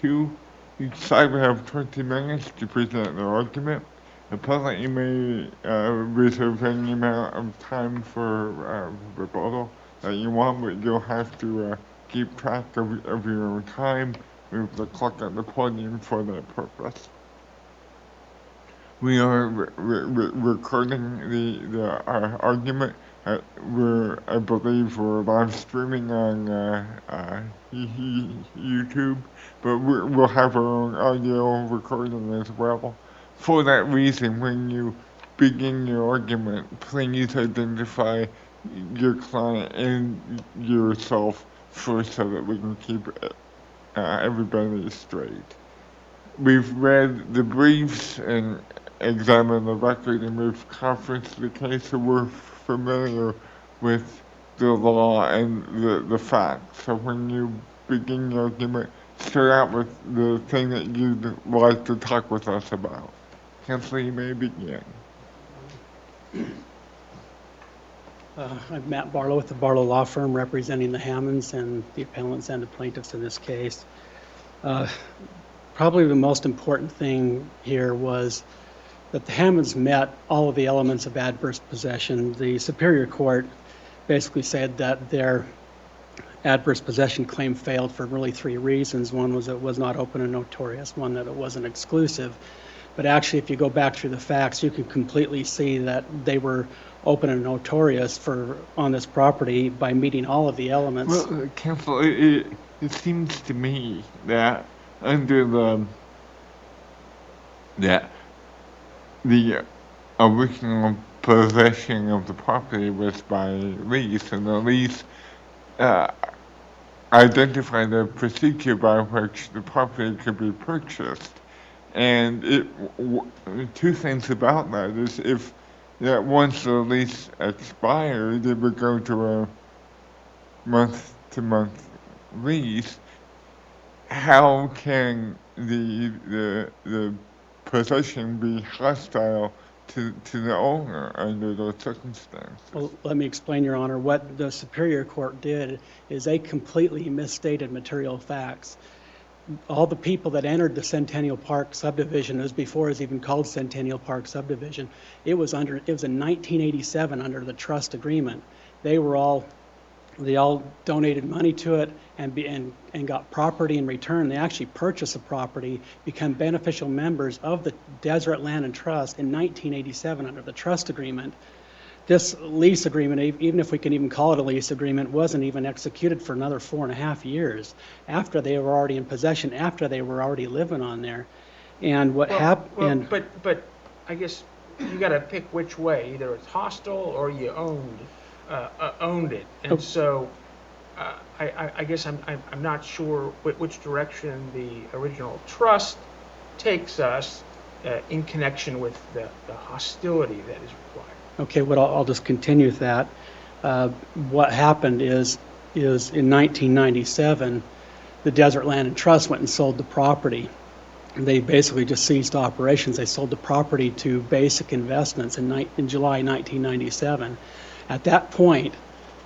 2. Each side will have 20 minutes to present their argument. Appellant, you may reserve any amount of time for rebuttal that you want, but you'll have to keep track of your own time with the clock at the podium for that purpose. We are recording the argument. I believe we're live streaming on YouTube, but we'll have our own audio recording as well. For that reason, when you begin your argument, please identify your client and yourself first so that we can keep everybody straight. We've read the briefs and examined the record, and we've conferenced the case, so we're familiar with the law and the facts. So when you begin your argument, start out with the thing that you'd like to talk with us about. Counsel, you may begin. I'm Matt Barlow with the Barlow Law Firm, representing the Hammons and the appellants and the plaintiffs in this case. Probably the most important thing here was that the Hammons met all of the elements of adverse possession. The Superior Court basically said that their adverse possession claim failed for really 3 reasons. One was it was not open and notorious, one that it wasn't exclusive. But actually, if you go back through the facts, you can completely see that they were open and notorious on this property by meeting all of the elements. Well, counsel, it seems to me that under the original possession of the property was by lease, and the lease identified the procedure by which the property could be purchased. And 2 things about that is if that once the lease expired, it would go to a month-to-month lease. How can the possession be hostile to the owner under those circumstances? Well, let me explain, Your Honor. What the Superior Court did is they completely misstated material facts. All the people that entered the Centennial Park subdivision, it was before it was even called Centennial Park subdivision. It was in 1987 under the trust agreement. They all donated money to it and got property in return. They actually purchased the property, become beneficial members of the Deseret Land and Trust in 1987 under the trust agreement. This lease agreement, even if we can even call it a lease agreement, wasn't even executed for another 4.5 years after they were already in possession, after they were already living on there. And what happened? But I guess you got to pick which way. Either it's hostile or you owned it, and so I guess I'm not sure which direction the original trust takes us in connection with the hostility that is required. Okay, well, I'll just continue with that. What happened is in 1997, the Deseret Land and Trust went and sold the property. They basically just ceased operations. They sold the property to Basic Investments in July 1997. At that point,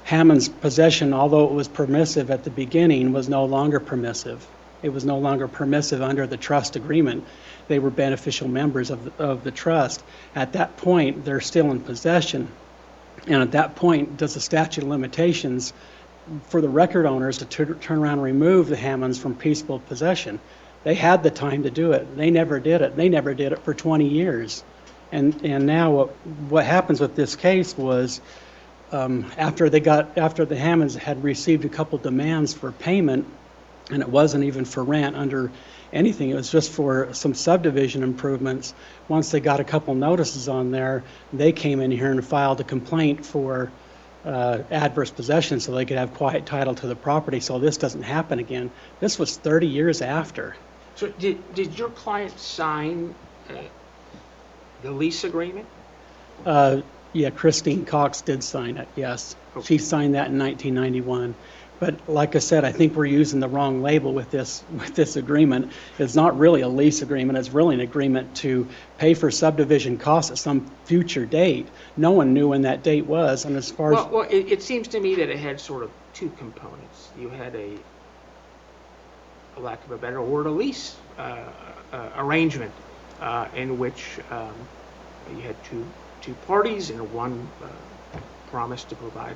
Hammon's possession, although it was permissive at the beginning, was no longer permissive. It was no longer permissive under the trust agreement. They were beneficial members of the trust. At that point, they're still in possession. And at that point, does the statute of limitations for the record owners to turn around and remove the Hammons from peaceable possession? They had the time to do it. They never did it. They never did it for 20 years. And now what happens with this case was after the Hammons had received a couple demands for payment, and it wasn't even for rent under anything, it was just for some subdivision improvements. Once they got a couple notices on there, they came in here and filed a complaint for adverse possession so they could have quiet title to the property so this doesn't happen again. This was 30 years after. So did your client sign the lease agreement? Yeah, Christine Cox did sign it, yes. Okay. She signed that in 1991. But like I said, I think we're using the wrong label with this agreement. It's not really a lease agreement. It's really an agreement to pay for subdivision costs at some future date. No one knew when that date was. And as far as it seems to me that it had sort of 2 components. You had for lack of a better word, a lease arrangement in which you had two parties, and one promised to provide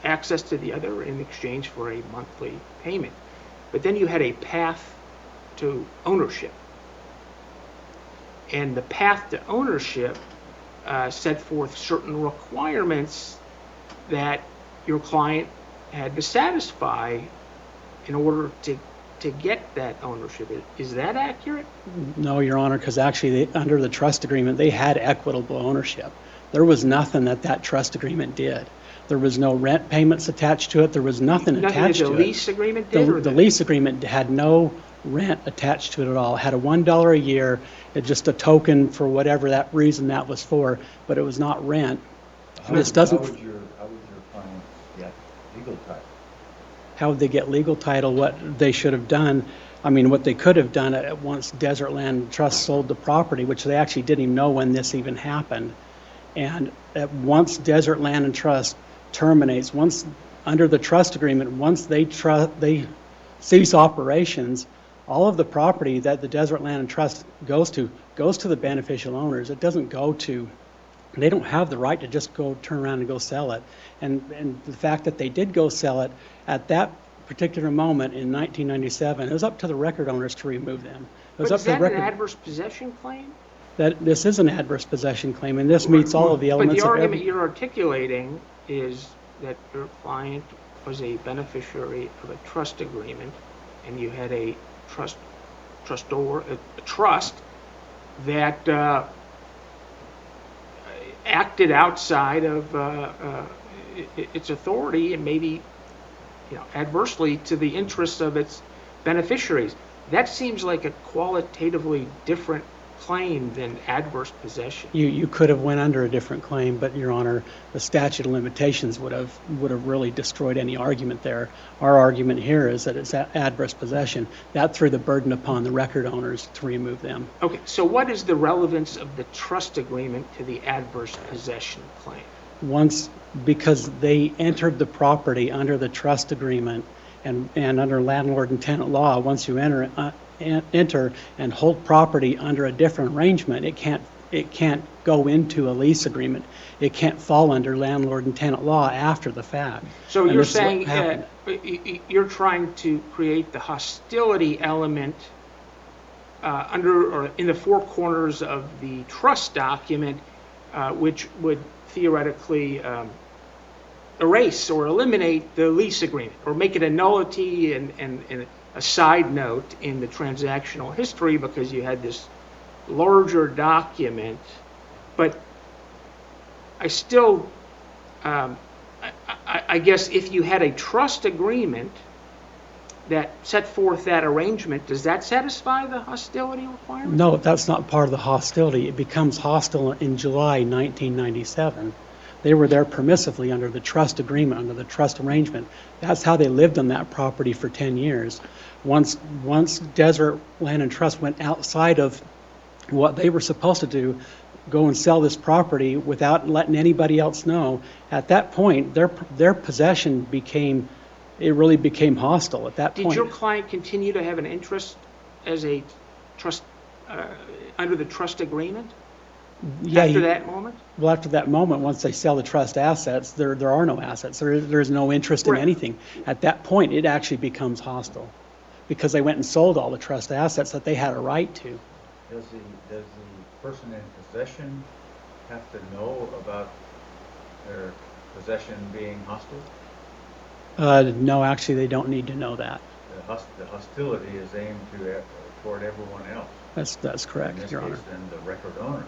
access to the other in exchange for a monthly payment. But then you had a path to ownership. And the path to ownership set forth certain requirements that your client had to satisfy in order to get that ownership. Is that accurate? No, Your Honor, because actually, under the trust agreement, they had equitable ownership. There was nothing that trust agreement did. There was no rent payments attached to it. There was nothing attached to it. Nothing the lease agreement did? The lease agreement had no rent attached to it at all. It had a $1 a year, just a token for whatever that reason that was for, but it was not rent. This doesn't. How would your clients get legal title? How would they get legal title? What they should have done, I mean, what they could have done at once Desert Land Trust sold the property, which they actually didn't even know when this even happened. And at once Desert Land and Trust terminates, once under the trust agreement, once they cease operations, all of the property that the Desert Land and Trust goes to the beneficial owners. It doesn't go to, they don't have the right to just go turn around and go sell it. And the fact that they did go sell it at that particular moment in 1997, it was up to the record owners to remove them. It was But up is to the that record. an adverse possession claim? That this is an adverse possession claim, and this meets all of the elements But the of argument you're articulating is that your client was a beneficiary of a trust agreement, and you had a trust that acted outside of its authority and maybe, adversely to the interests of its beneficiaries. That seems like a qualitatively different claim than adverse possession. You could have went under a different claim, but Your Honor, the statute of limitations would have really destroyed any argument there. Our argument here is that it's adverse possession. That threw the burden upon the record owners to remove them. Okay, so what is the relevance of the trust agreement to the adverse possession claim? Because they entered the property under the trust agreement and under landlord and tenant law, once you enter and hold property under a different arrangement, it can't go into a lease agreement. It can't fall under landlord and tenant law after the fact. So And you're this is what saying happened. you're trying to create the hostility element under or in the four corners of the trust document, which would theoretically erase or eliminate the lease agreement or make it a nullity and a side note in the transactional history because you had this larger document. But I still, I guess if you had a trust agreement that set forth that arrangement, does that satisfy the hostility requirement? No, that's not part of the hostility. It becomes hostile in July 1997. They were there permissively under the trust agreement, under the trust arrangement. That's how they lived on that property for 10 years. Once Desert Land and Trust went outside of what they were supposed to do, go and sell this property without letting anybody else know, at that point, their possession really became hostile at that point. Did your client continue to have an interest as a trust under the trust agreement? Yeah, after that moment? Well, after that moment, once they sell the trust assets, there are no assets. There's no interest in Right. anything. At that point, it actually becomes hostile because they went and sold all the trust assets that they had a right to. Does the person in possession have to know about their possession being hostile? No, actually, they don't need to know that. The hostility is aimed toward everyone else. That's correct, In this Your case, Honor. then the record owner.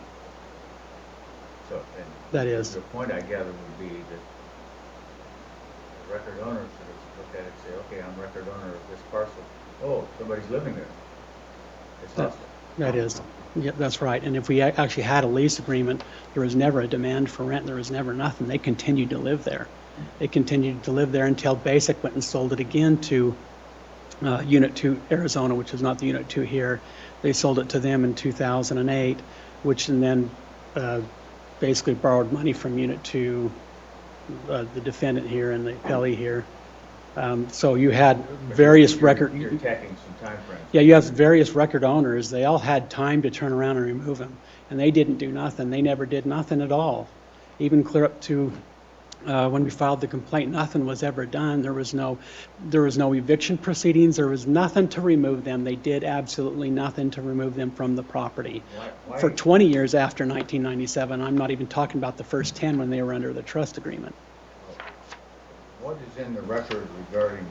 So, and That is. the point I gather would be that the record owner sort of look at it and say, okay, I'm record owner of this parcel. Oh, somebody's living there. It's hostile. That is. Yeah, that's right. And if we actually had a lease agreement, there was never a demand for rent. There was never nothing. They continued to live there. They continued to live there until Basic went and sold it again to Unit 2 Arizona, which is not the Unit 2 here. They sold it to them in 2008, which and then basically borrowed money from Unit 2, the defendant here and the appellee here. So you had But various you're- record. You're tacking some time frames. Yeah, you have various record owners. They all had time to turn around and remove them, and they didn't do nothing. They never did nothing at all. Even clear up to when we filed the complaint, nothing was ever done. There was no eviction proceedings. There was nothing to remove them. They did absolutely nothing to remove them from the property. Why- For 20 years after 1997, I'm not even talking about the first 10 when they were under the trust agreement. What is in the record regarding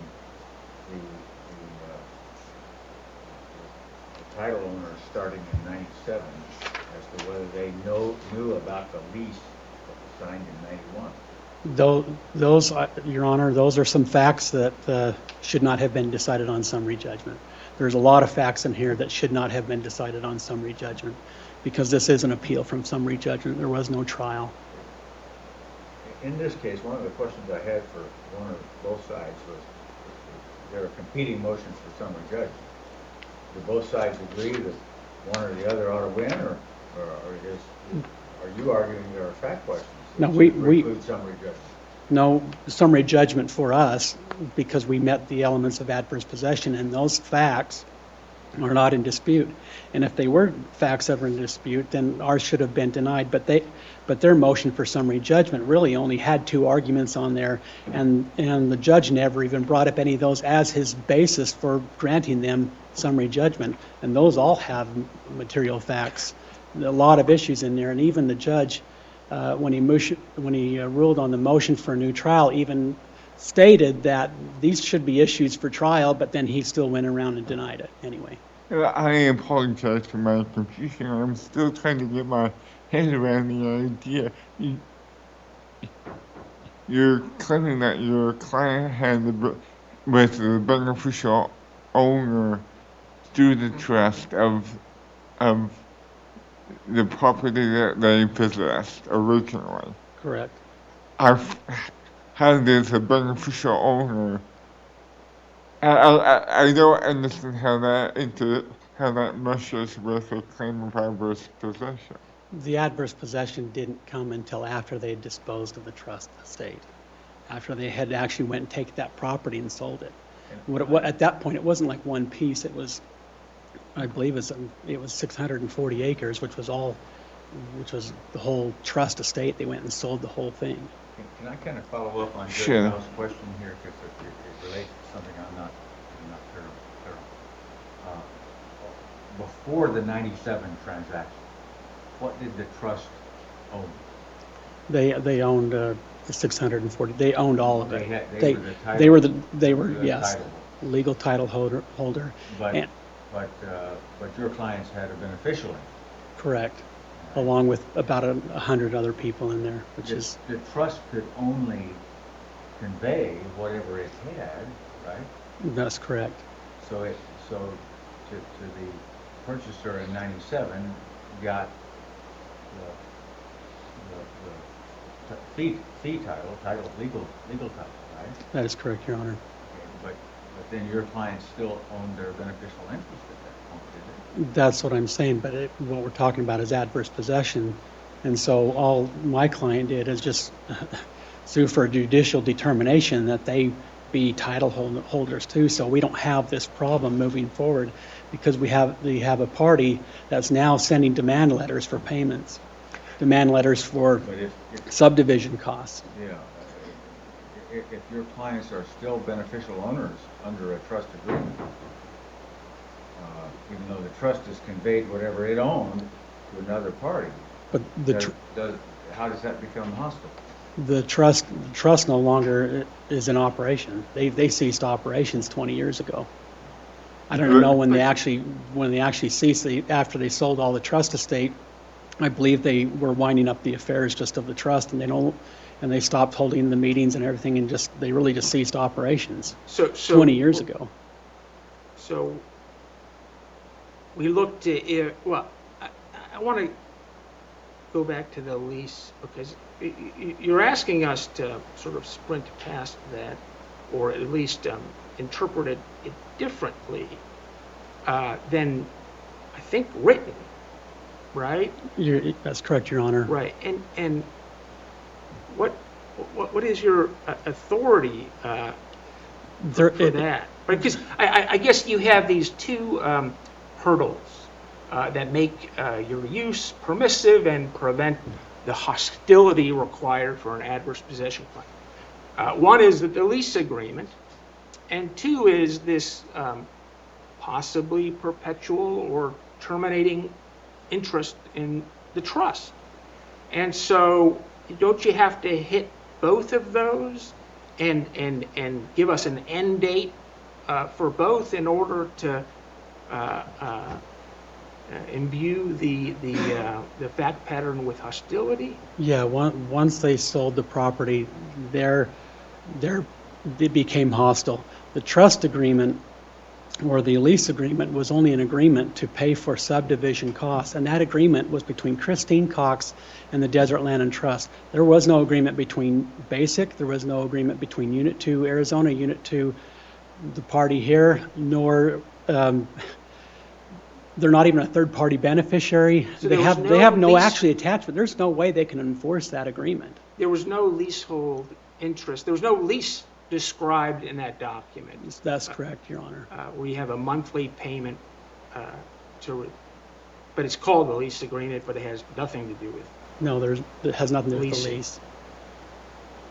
the title owners starting in '97 as to whether they knew about the lease that was signed in '91? Those, Your Honor, those are some facts that should not have been decided on summary judgment. There's a lot of facts in here that should not have been decided on summary judgment because this is an appeal from summary judgment. There was no trial. In this case, one of the questions I had for one or both sides was, there are competing motions for summary judgment. Do both sides agree that one or the other ought to win, or are you arguing there are fact questions No, that we- should preclude summary judgment? No summary judgment for us because we met the elements of adverse possession, and those facts are not in dispute. And if they were facts ever in dispute, then ours should have been denied. But their motion for summary judgment really only had 2 arguments on there, and the judge never even brought up any of those as his basis for granting them summary judgment. And those all have material facts, a lot of issues in there, and even the judge, when he ruled on the motion for a new trial, even stated that these should be issues for trial, but then he still went around and denied it anyway. I apologize for my confusion. I'm still trying to get my head around the idea. You're claiming that your client was the beneficial owner through the trust of the property that they possessed originally. Correct. How does a beneficial owner? I don't understand how that meshes with a claim of adverse possession. The adverse possession didn't come until after they had disposed of the trust estate, after they had actually went and taken that property and sold it. At that point, it wasn't like one piece. It was, I believe, it was 640 acres, which was the whole trust estate. They went and sold the whole thing. Can I kind of follow up on Judge Sure. Bell's question here, because it relates to something I'm not clear on. Before the '97 transaction, what did the trust own? They owned the 640. They owned all of it. They were the title. They were the yes, title. legal title holder. But, And- but your clients had a beneficial interest. Correct, along with about 100 other people in there, which The- is The trust could only convey whatever it had, right? that's correct. So to the purchaser in '97 got the fee title, legal title, right? That is correct, Your Honor. Okay, but then your clients still owned their beneficial interest at that point, did That's what I'm saying, but what we're talking about is adverse possession. And so all my client did is just sue for a judicial determination that they be title holders too. So we don't have this problem moving forward because we have a party that's now sending demand letters for payments, demand letters for But if subdivision costs. yeah, if your clients are still beneficial owners under a trust agreement, even though the trust has conveyed whatever it owned to another party, But how does that become hostile? the trust no longer is in operation. They ceased operations 20 years ago. I don't know when they actually ceased. After they sold all the trust estate, I believe they were winding up the affairs just of the trust, and they stopped holding the meetings and everything, and they really just ceased operations So 20 years ago. So we looked at it, well, I want to go back to the lease because you're asking us to sort of sprint past that, or at least interpret it differently than I think written, right? That's correct, Your Honor. Right. And what is your authority There, for that? Because I guess you have these two hurdles that make your use permissive and prevent the hostility required for an adverse possession claim. One is the lease agreement, and two is this possibly perpetual or terminating interest in the trust. And so don't you have to hit both of those and give us an end date for both in order to imbue the fact pattern with hostility? yeah, once they sold the property, they're, they became hostile. The trust agreement or the lease agreement was only an agreement to pay for subdivision costs, and that agreement was between Christine Cox and the Desert Land and Trust. There was no agreement between Basic, there was no agreement between Unit 2 Arizona, Unit 2, the party here, nor they're not even a third-party beneficiary. So They there was have no no lease- actually attachment. There's no way they can enforce that agreement. There was no leasehold interest. There was no lease described in that document. That's correct, Your Honor. We have a monthly payment but it's called the lease agreement, but it has nothing to do with. No, it has nothing to do with the Leasing. lease.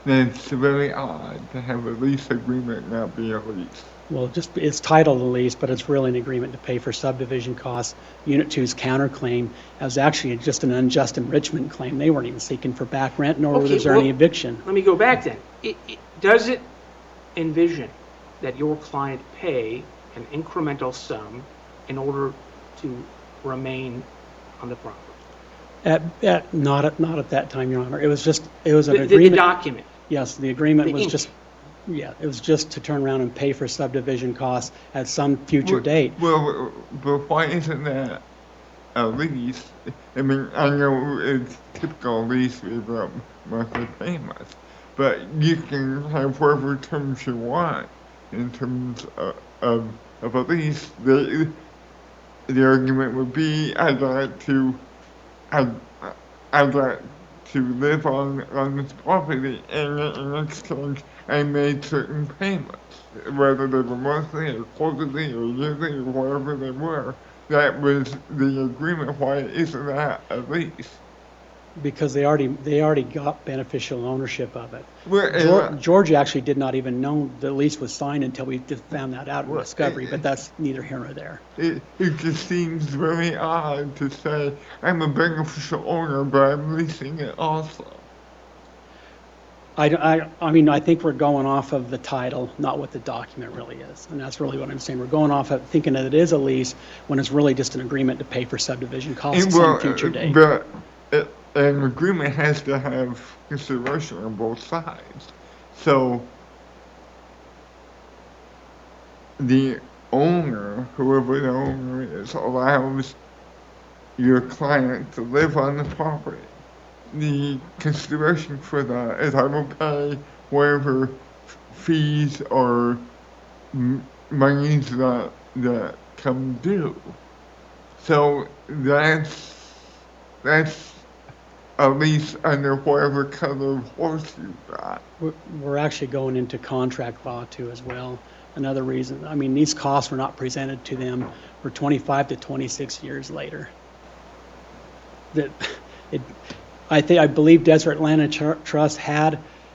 Then it's very odd to have a lease agreement not be a lease. Well, it's titled a lease, but it's really an agreement to pay for subdivision costs. Unit 2's counterclaim was actually just an unjust enrichment claim. They weren't even seeking for back rent, nor Okay, was there any eviction. Let me go back then. Does it envision that your client pay an incremental sum in order to remain on the property? Not at that time, Your Honor. It was an The agreement. document. Yes, the agreement The was ink. just, yeah, it was just to turn around and pay for subdivision costs at some future date. Well, but why isn't that a lease? I mean, I know it's typical lease with monthly payments, but you can have whatever terms you want in terms of a lease. The argument would be, I'd like to live on this property, and in exchange, I made certain payments, whether they were monthly or quarterly or yearly or whatever they were. That was the agreement. Why isn't that a lease? Because they already got beneficial ownership of it. Well, Georgia actually did not even know the lease was signed until we just found that out in Well, discovery, but that's neither here nor there. it just seems very odd to say, I'm a beneficial owner, but I'm leasing it also. I mean, I think we're going off of the title, not what the document really is. And that's really what I'm saying. We're going off of thinking that it is a lease when it's really just an agreement to pay for subdivision costs at some future date. But an agreement has to have consideration on both sides. So the owner, whoever the owner is, allows your client to live on the property. The consideration for that is I will pay whatever fees or monies that come due. So that's a lease under whatever color of horse you've got. We're actually going into contract law too as well. Another reason, I mean, these costs were not presented to them for 25 to 26 years later. I believe Desert Land and Trust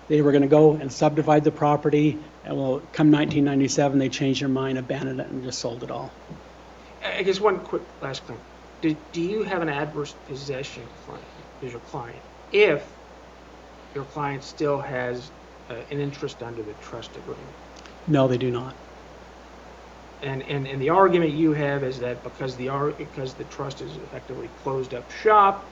they were going to go and subdivide the property, and well, come 1997, they changed their mind, abandoned it, and just sold it all. I guess one quick last thing. Do you have an adverse possession claim as your client if your client still has an interest under the trust agreement? No, they do not. And the argument you have is that because the trust is effectively closed up shop,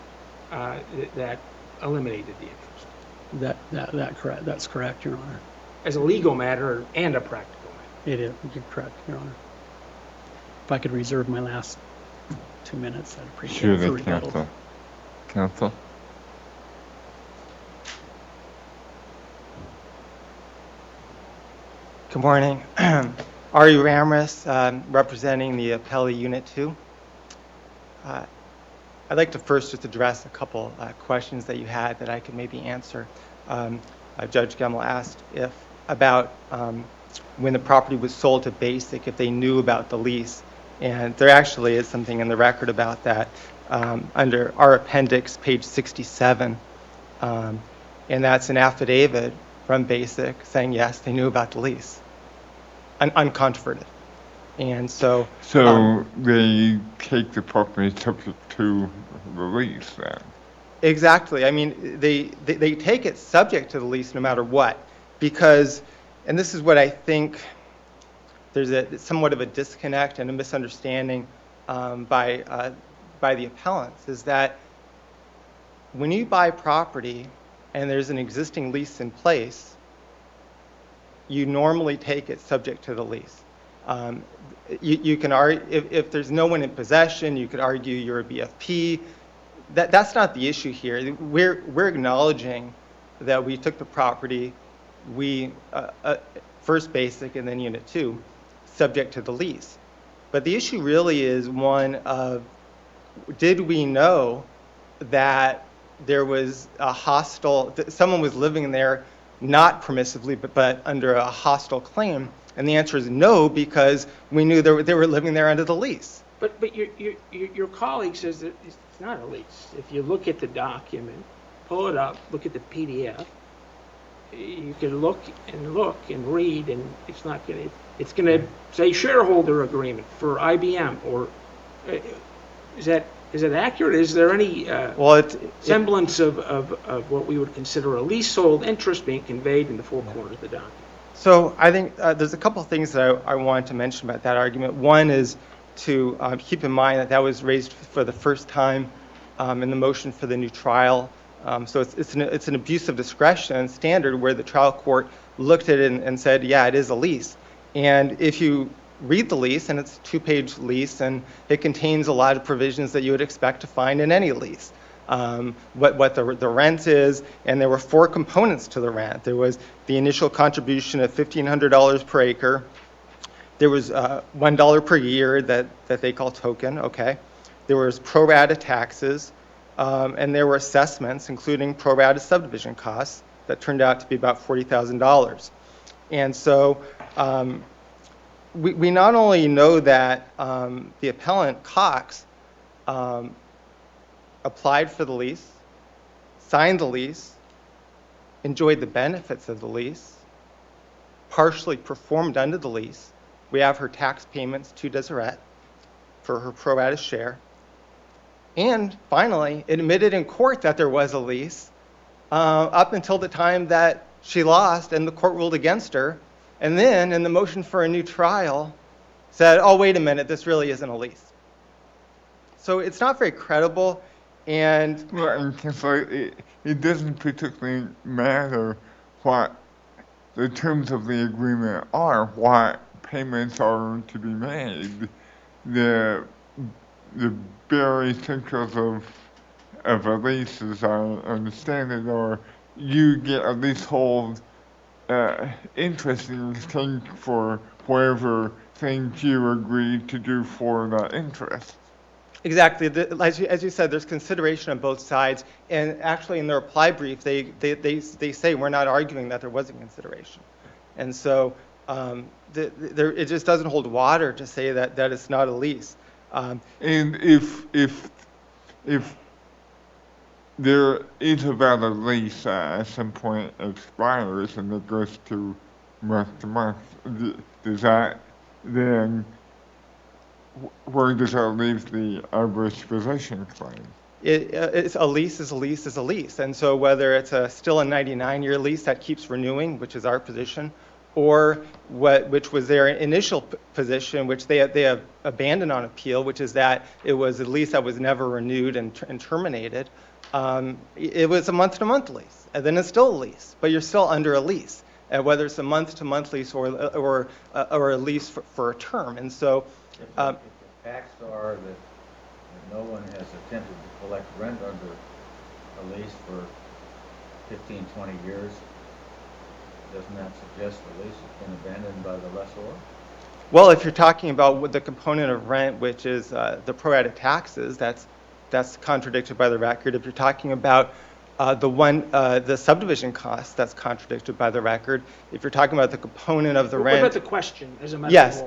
that eliminated the interest. That's correct, Your Honor. As a legal matter and a practical matter. It is, you're correct, Your Honor. If I could reserve my last 2 minutes, I'd appreciate it for rebuttal. Counsel. Good morning. Ari Ramris, representing the Appellee Unit 2. I'd like to first just address a couple questions that you had that I could maybe answer. Judge Gemmel asked about when the property was sold to Basic if they knew about the lease. And there actually is something in the record about that under our appendix, page 67. Um, and that's an affidavit from Basic saying, yes, they knew about the lease, uncontroverted. And so, So they take the property subject to the lease then. exactly. I mean, they take it subject to the lease no matter what, because, and this is what I think there's somewhat of a disconnect and a misunderstanding by the appellants, is that when you buy property and there's an existing lease in place, you normally take it subject to the lease. You can argue, if there's no one in possession, you could argue you're a BFP. That's not the issue here. We're acknowledging that we took the property, first Basic and then Unit 2, subject to the lease. But the issue really is one of, did we know that there was a hostile, someone was living there not permissively, but under a hostile claim? And the answer is no, because we knew they were living there under the lease. But your colleague says that it's not a lease. If you look at the document, pull it up, look at the PDF, you can look and read, and it's going to say shareholder agreement for IBM, or is that accurate? Is there any semblance of what we would consider a leasehold interest being conveyed in the four corners of the document? So I think there's a couple of things that I wanted to mention about that argument. One is to keep in mind that was raised for the first time in the motion for the new trial. So it's an abuse of discretion standard where the trial court looked at it and said, yeah, it is a lease. And if you read the lease, and it's a 2-page lease, and it contains a lot of provisions that you would expect to find in any lease. What the rent is, and there were 4 components to the rent. There was the initial contribution of $1,500 per acre. There was $1 per year that they call token, okay? There was pro rata taxes, and there were assessments, including pro rata subdivision costs, that turned out to be about $40,000. And so we not only know that the appellant, Cox, applied for the lease, signed the lease, enjoyed the benefits of the lease, partially performed under the lease. We have her tax payments to Deseret for her pro rata share. And finally, admitted in court that there was a lease up until the time that she lost and the court ruled against her. And then, in the motion for a new trial, said, oh, wait a minute, this really isn't a lease. So it's not very credible. And Well, it doesn't particularly matter what the terms of the agreement are, what payments are to be made. The very essentials of a lease, as I understand it, are you get a leasehold interest in exchange for whatever things you agree to do for that interest. exactly, as you said, there's consideration on both sides. And actually, in their reply brief, they say we're not arguing that there wasn't consideration. And so it just doesn't hold water to say that it's not a lease. And if there is a valid lease at some point expires and it goes to month, does that then, where does that leave the adverse possession claim? It's a lease is a lease is a lease. And so whether it's still a 99-year lease that keeps renewing, which is our position, or which was their initial position, which they have abandoned on appeal, which is that it was a lease that was never renewed and terminated. It was a month-to-month lease, and then it's still a lease, but you're still under a lease, whether it's a month-to-month lease or a lease for a term. And so, if the facts are that no one has attempted to collect rent under a lease for 15, 20 years, doesn't that suggest the lease has been abandoned by the lessor? well, if you're talking about the component of rent, which is the pro rata taxes, that's contradicted by the record. If you're talking about The subdivision cost, that's contradicted by the record. If you're talking about the component of the What about rent. the question as a matter of Yes,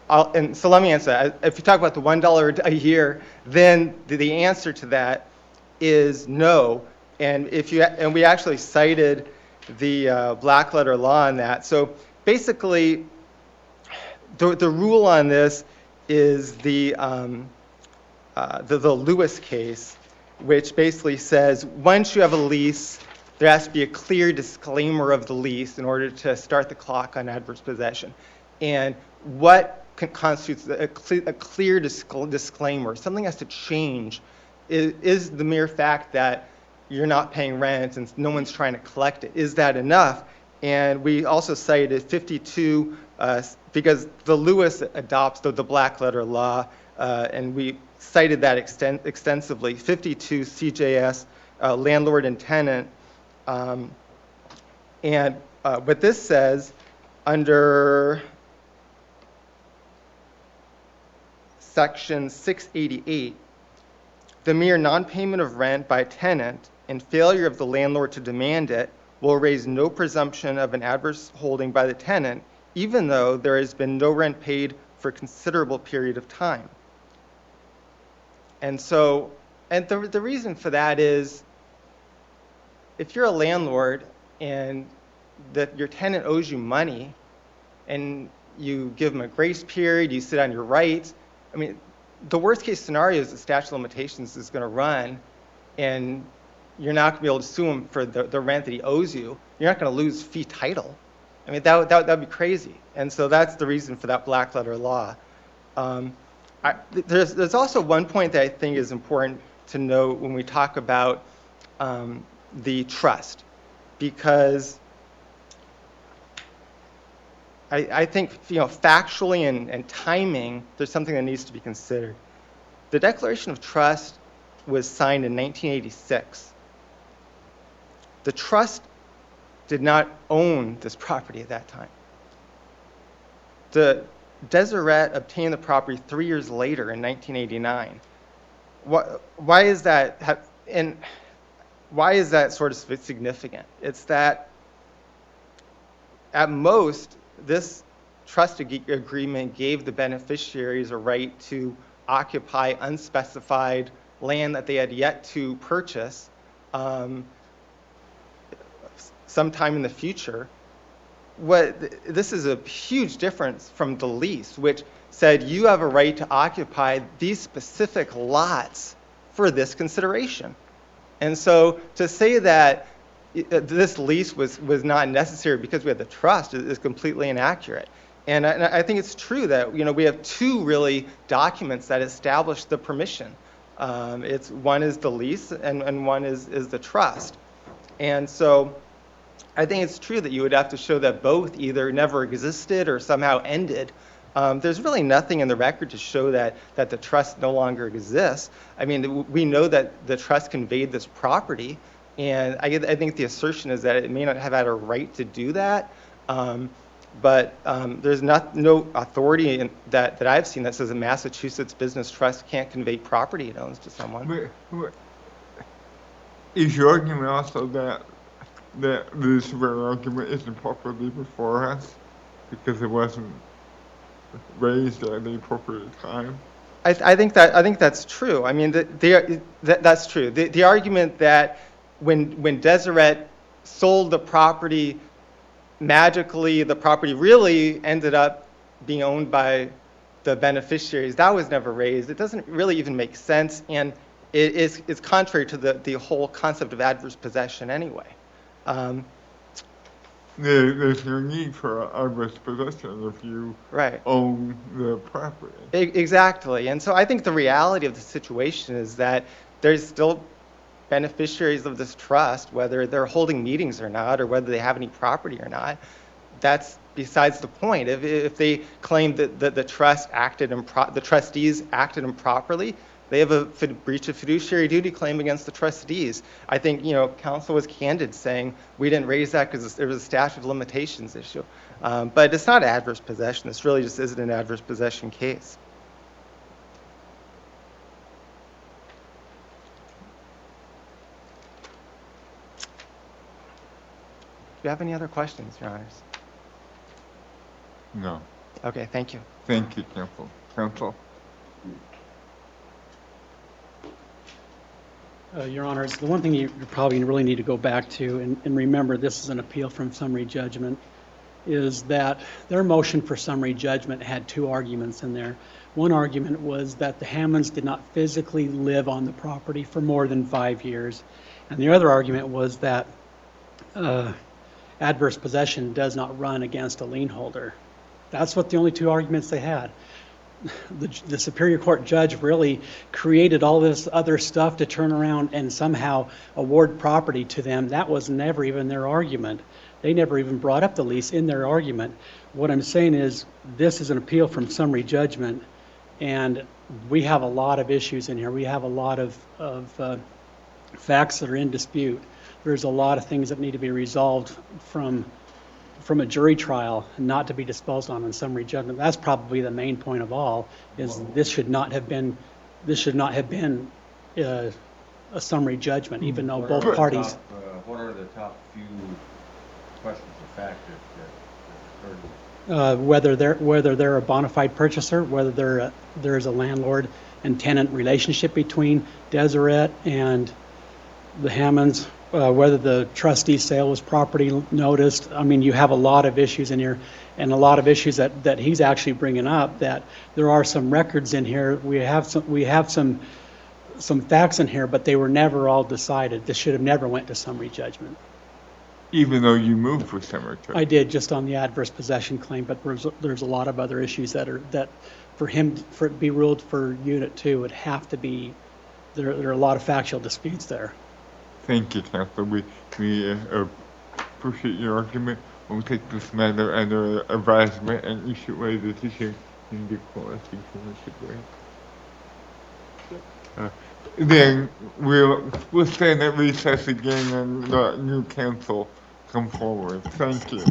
law? and so let me answer that. If you talk about the $1 a year, then the answer to that is no. And we actually cited the black letter law on that. So basically, the rule on this is the Lewis case, which basically says once you have a lease, there has to be a clear disclaimer of the lease in order to start the clock on adverse possession. And what constitutes a clear disclaimer, something has to change, is the mere fact that you're not paying rent and no one's trying to collect it. Is that enough? And we also cited 52, because the Lewis adopts the black letter law, and we cited that extensively, 52 CJS, landlord and tenant. And what this says under section 688, the mere non-payment of rent by a tenant and failure of the landlord to demand it will raise no presumption of an adverse holding by the tenant, even though there has been no rent paid for a considerable period of time. And so, and the reason for that is, if you're a landlord and that your tenant owes you money and you give them a grace period, you sit on your rights, I mean, the worst case scenario is the statute of limitations is going to run and you're not going to be able to sue him for the rent that he owes you. You're not going to lose fee title. I mean, that'd be crazy. And so that's the reason for that black letter law. There's also one point that I think is important to note when we talk about the trust, because I think, factually and timing, there's something that needs to be considered. The Declaration of Trust was signed in 1986. The trust did not own this property at that time. The Deseret obtained the property 3 years later in 1989. Why is that? And why is that sort of significant? It's that at most, this trust agreement gave the beneficiaries a right to occupy unspecified land that they had yet to purchase sometime in the future. This is a huge difference from the lease, which said you have a right to occupy these specific lots for this consideration. And so to say that this lease was not necessary because we had the trust is completely inaccurate. And I think it's true that we have two really documents that establish the permission. One is the lease and one is the trust. And so I think it's true that you would have to show that both either never existed or somehow ended. There's really nothing in the record to show that the trust no longer exists. I mean, we know that the trust conveyed this property, and I think the assertion is that it may not have had a right to do that. But there's no authority that I've seen that says a Massachusetts business trust can't convey property it owns to someone. Is your argument also that this very argument isn't properly before us because it wasn't raised at the appropriate time? I think that's true. I mean, that's true. The argument that when Deseret sold the property, magically the property really ended up being owned by the beneficiaries, that was never raised. It doesn't really even make sense, and it's contrary to the whole concept of adverse possession anyway. There's no need for adverse possession if you own the property. Exactly. And so I think the reality of the situation is that there's still beneficiaries of this trust, whether they're holding meetings or not, or whether they have any property or not. That's besides the point. If they claim that the trustees acted improperly, they have a breach of fiduciary duty claim against the trustees. I think counsel was candid saying we didn't raise that because there was a statute of limitations issue. But it's not adverse possession. This really just isn't an adverse possession case. you have any other questions, Your Honors? No. Okay, thank you. Thank you, counsel. Counsel? Your Honors, the one thing you probably really need to go back to, and remember this is an appeal from summary judgment, is that their motion for summary judgment had two arguments in there. One argument was that the Hammons did not physically live on the property for more than 5 years. And the other argument was that adverse possession does not run against a lien holder. That's what the only two arguments they had. The Superior Court judge really created all this other stuff to turn around and somehow award property to them. That was never even their argument. They never even brought up the lease in their argument. What I'm saying is this is an appeal from summary judgment, and we have a lot of issues in here. We have a lot of facts that are in dispute. There's a lot of things that need to be resolved from a jury trial, not to be disposed on in summary judgment. That's probably the main point of all, is this should not have been a summary judgment, even though both parties. What are the top few questions of fact that occurred? Whether they're a bona fide purchaser, whether there's a landlord and tenant relationship between Deseret and the Hammons, whether the trustee sale was properly noticed. I mean, you have a lot of issues in here, and a lot of issues that he's actually bringing up, that there are some records in here. We have some facts in here, but they were never all decided. This should have never went to summary judgment. Even though you moved for summary judgment? I did, just on the adverse possession claim, but there's a lot of other issues that for it to be ruled for Unit 2 would have to be, there are a lot of factual disputes there. Thank you, counsel. We appreciate your argument. We'll take this matter under advisement and issue a decision in due course. Then we'll stand at recess again and the new counsel come forward. Thank you.